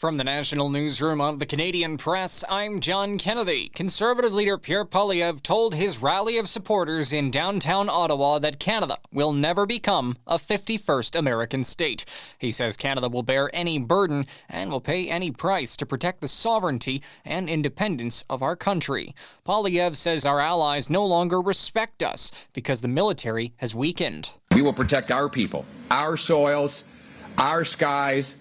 From the national newsroom of the Canadian Press, I'm John Kennedy. Conservative leader Pierre Poilievre told his rally of supporters in downtown Ottawa that Canada will never become a 51st American state. He says Canada will bear any burden and will pay any price to protect the sovereignty and independence of our country. Poilievre says our allies no longer respect us because the military has weakened. We will protect our people, our soils, our skies,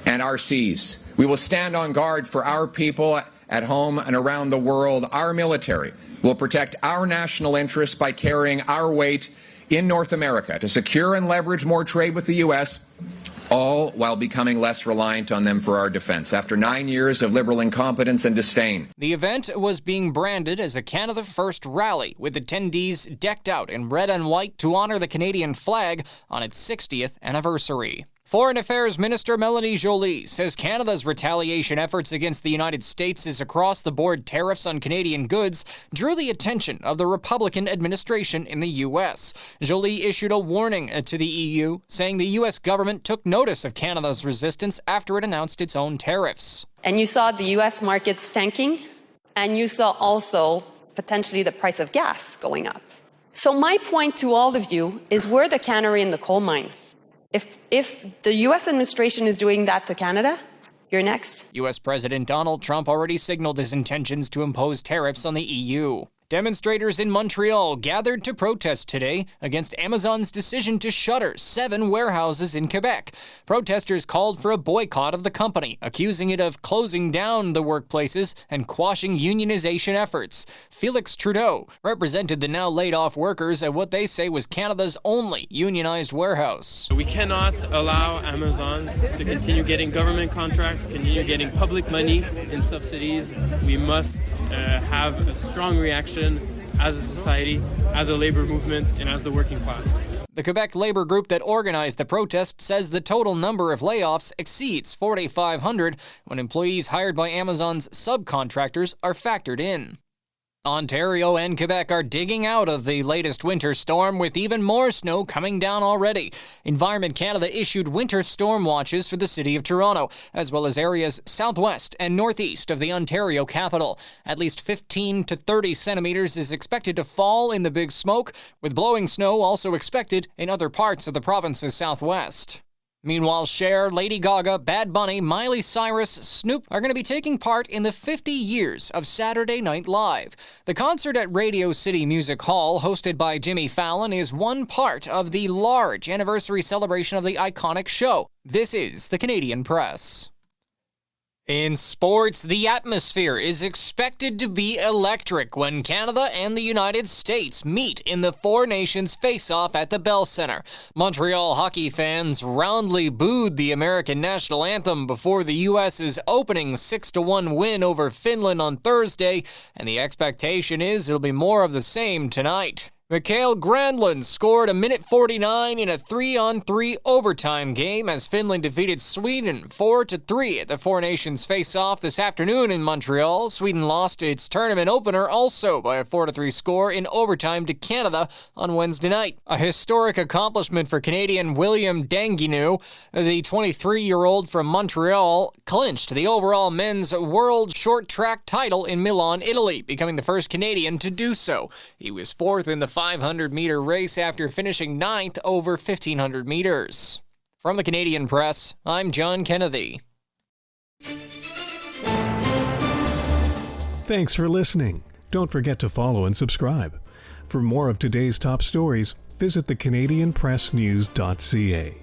and our seas. We will stand on guard for our people at home and around the world. Our military will protect our national interests by carrying our weight in North America to secure and leverage more trade with the U.S., all while becoming less reliant on them for our defense after 9 years of liberal incompetence and disdain. The event was being branded as a Canada First rally, with attendees decked out in red and white to honor the Canadian flag on its 60th anniversary. Foreign Affairs Minister Melanie Joly says Canada's retaliation efforts against the United States' across-the-board tariffs on Canadian goods drew the attention of the Republican administration in the U.S. Joly issued a warning to the EU, saying the U.S. government took notice of Canada's resistance after it announced its own tariffs. And you saw the U.S. markets tanking, and you saw also potentially the price of gas going up. So my point to all of you is we're the canary in the coal mine. If the U.S. administration is doing that to Canada, you're next. U.S. President Donald Trump already signaled his intentions to impose tariffs on the EU. Demonstrators in Montreal gathered to protest today against Amazon's decision to shutter 7 warehouses in Quebec. Protesters called for a boycott of the company, accusing it of closing down the workplaces and quashing unionization efforts. Félix Trudeau represented the now laid-off workers at what they say was Canada's only unionized warehouse. We cannot allow Amazon to continue getting government contracts, continue getting public money in subsidies. We must have a strong reaction as a society, as a labor movement, and as the working class. The Quebec labor group that organized the protest says the total number of layoffs exceeds 4,500 when employees hired by Amazon's subcontractors are factored in. Ontario and Quebec are digging out of the latest winter storm, with even more snow coming down already. Environment Canada issued winter storm watches for the city of Toronto, as well as areas southwest and northeast of the Ontario capital. At least 15 to 30 centimeters is expected to fall in the Big Smoke, with blowing snow also expected in other parts of the province's southwest. Meanwhile, Cher, Lady Gaga, Bad Bunny, Miley Cyrus, Snoop are going to be taking part in the 50 years of Saturday Night Live. The concert at Radio City Music Hall, hosted by Jimmy Fallon, is one part of the large anniversary celebration of the iconic show. This is the Canadian Press. In sports, the atmosphere is expected to be electric when Canada and the United States meet in the Four Nations face-off at the Bell Centre. Montreal hockey fans roundly booed the American national anthem before the U.S.'s opening 6-1 win over Finland on Thursday, and the expectation is it'll be more of the same tonight. Mikael Granlund scored a minute 49 in a 3-on-3 overtime game as Finland defeated Sweden 4-3 at the Four Nations face-off this afternoon in Montreal. Sweden lost its tournament opener also by a 4-3 score in overtime to Canada on Wednesday night. A historic accomplishment for Canadian William Danguinu. The 23-year-old from Montreal clinched the overall men's world short track title in Milan, Italy, becoming the first Canadian to do so. He was fourth in the 500-meter race after finishing 9th over 1,500 meters. From the Canadian Press, I'm John Kennedy. Thanks for listening. Don't forget to follow and subscribe. For more of today's top stories, visit thecanadianpressnews.ca.